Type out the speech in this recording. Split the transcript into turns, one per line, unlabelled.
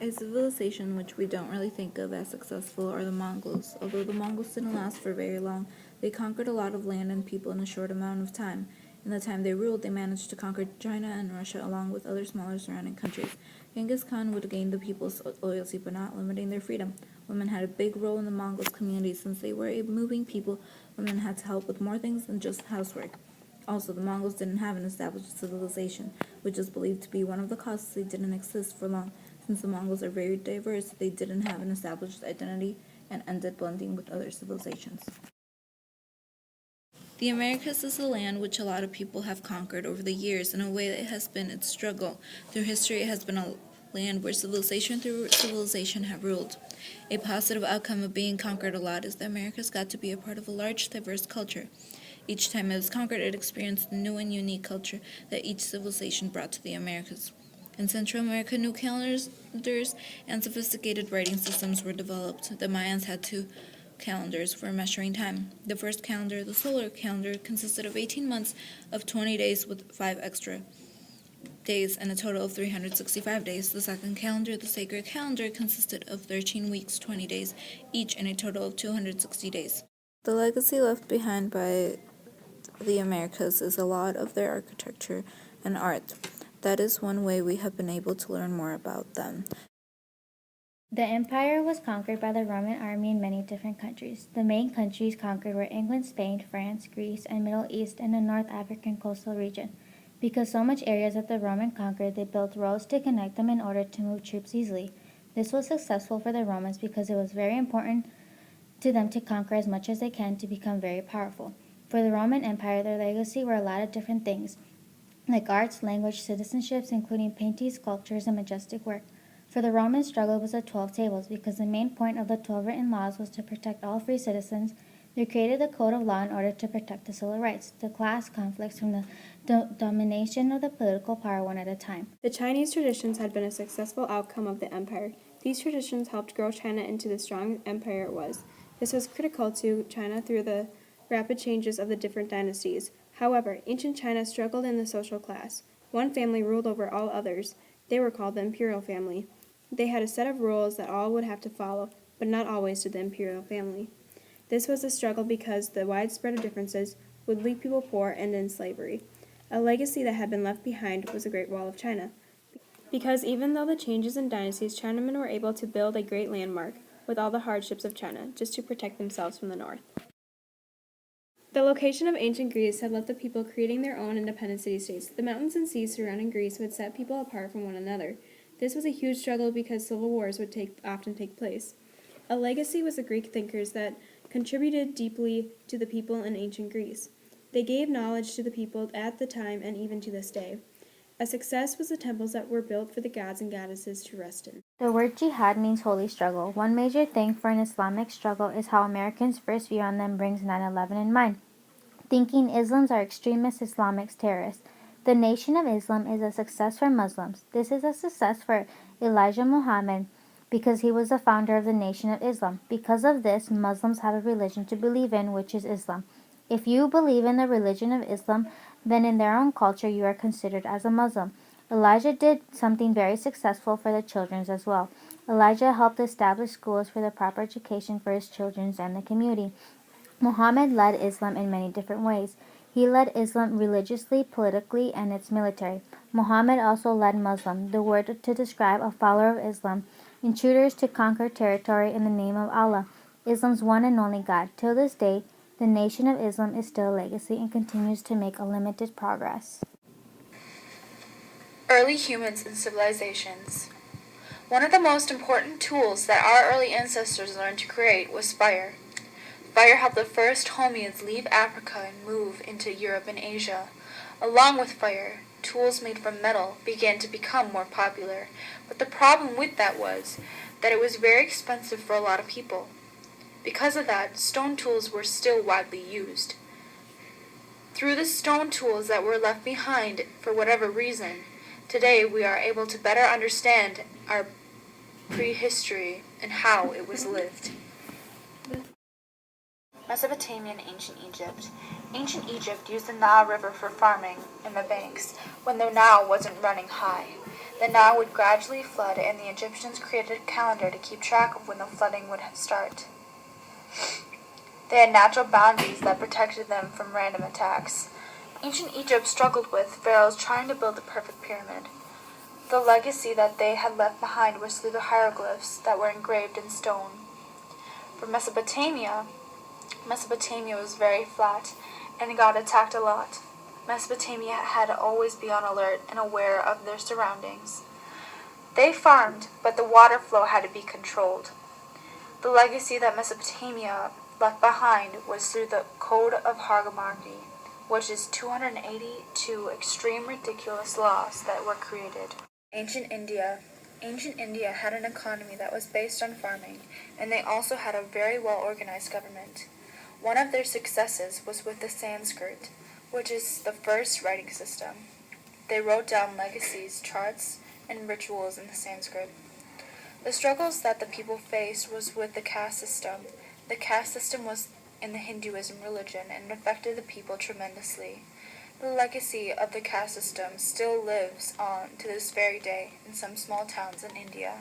A civilization which we don't really think of as successful are the Mongols. Although the Mongols didn't last for very long, they conquered a lot of land and people in a short amount of time. In the time they ruled, they managed to conquer China and Russia along with other smaller surrounding countries. Genghis Khan would gain the people's loyalty but not limiting their freedom. Women had a big role in the Mongols' community since they were a moving people. Women had to help with more things than just housework. Also, the Mongols didn't have an established civilization, which is believed to be one of the causes they didn't exist for long. Since the Mongols are very diverse, they didn't have an established identity and ended blending with other civilizations. The Americas is a land which a lot of people have conquered over the years in a way that has been its struggle. Through history, it has been a land where civilization through civilization have ruled. A positive outcome of being conquered a lot is the Americas got to be a part of a large, diverse culture. Each time it was conquered, it experienced the new and unique culture that each civilization brought to the Americas. In Central America, new calendars and sophisticated writing systems were developed. The Mayans had two calendars for measuring time. The first calendar, the solar calendar, consisted of 18 months of 20 days with 5 extra days and a total of 365 days. The second calendar, the sacred calendar, consisted of 13 weeks, 20 days, each and a total of 260 days. The legacy left behind by the Americas is a lot of their architecture and art. That is one way we have been able to learn more about them.
The empire was conquered by the Roman army in many different countries. The main countries conquered were England, Spain, France, Greece, and Middle East and the North African coastal region. Because so much areas that the Romans conquered, they built roads to connect them in order to move troops easily. This was successful for the Romans because it was very important to them to conquer as much as they can to become very powerful. For the Roman Empire, their legacy were a lot of different things, like arts, language, citizenships, including paintings, sculptures, and majestic work. For the Romans, struggle was the 12 tables, because the main point of the 12 written laws was to protect all free citizens. They created the code of law in order to protect the civil rights, the class conflicts from the domination of the political power one at a time.
The Chinese traditions had been a successful outcome of the empire. These traditions helped grow China into the strong empire it was. This was critical to China through the rapid changes of the different dynasties. However, ancient China struggled in the social class. One family ruled over all others. They were called the imperial family. They had a set of rules that all would have to follow, but not always did the imperial family. This was a struggle because the widespread of differences would leave people poor and in slavery. A legacy that had been left behind was the Great Wall of China. Because even though the changes in dynasties, Chinamen were able to build a great landmark with all the hardships of China, just to protect themselves from the north. The location of ancient Greece had left the people creating their own independent city-states. The mountains and seas surrounding Greece would set people apart from one another. This was a huge struggle because civil wars would often take place. A legacy was the Greek thinkers that contributed deeply to the people in ancient Greece. They gave knowledge to the people at the time and even to this day. A success was the temples that were built for the gods and goddesses to rest in.
The word jihad means holy struggle. One major thing for an Islamic struggle is how Americans' first view on them brings 9/11 in mind, thinking Islams are extremist Islamic terrorists. The Nation of Islam is a success for Muslims. This is a success for Elijah Muhammad because he was the founder of the Nation of Islam. Because of this, Muslims have a religion to believe in, which is Islam. If you believe in the religion of Islam, then in their own culture you are considered as a Muslim. Elijah did something very successful for the children as well. Elijah helped establish schools for the proper education for his children and the community. Muhammad led Islam in many different ways. He led Islam religiously, politically, and its military. Muhammad also led Muslim, the word to describe a follower of Islam, intruders to conquer territory in the name of Allah, Islam's one and only God. Till this day, the Nation of Islam is still a legacy and continues to make unlimited progress.
Early humans and civilizations. One of the most important tools that our early ancestors learned to create was fire. Fire helped the first hominids leave Africa and move into Europe and Asia. Along with fire, tools made from metal began to become more popular, but the problem with that was that it was very expensive for a lot of people. Because of that, stone tools were still widely used. Through the stone tools that were left behind for whatever reason, today we are able to better understand our prehistory and how it was lived. Mesopotamia and Ancient Egypt. Ancient Egypt used the Nile River for farming in the banks when the Nile wasn't running high. The Nile would gradually flood, and the Egyptians created a calendar to keep track of when the flooding would start. They had natural boundaries that protected them from random attacks. Ancient Egypt struggled with pharaohs trying to build the perfect pyramid. The legacy that they had left behind was through the hieroglyphs that were engraved in stone. For Mesopotamia was very flat and got attacked a lot. Mesopotamia had to always be on alert and aware of their surroundings. They farmed, but the water flow had to be controlled. The legacy that Mesopotamia left behind was through the Code of Hierarchy, which is 282 extreme ridiculous laws that were created. Ancient India had an economy that was based on farming, and they also had a very well-organized government. One of their successes was with the Sanskrit, which is the first writing system. They wrote down legacies, charts, and rituals in the Sanskrit. The struggles that the people faced was with the caste system. The caste system was in the Hinduism religion and affected the people tremendously. The legacy of the caste system still lives on to this very day in some small towns in India.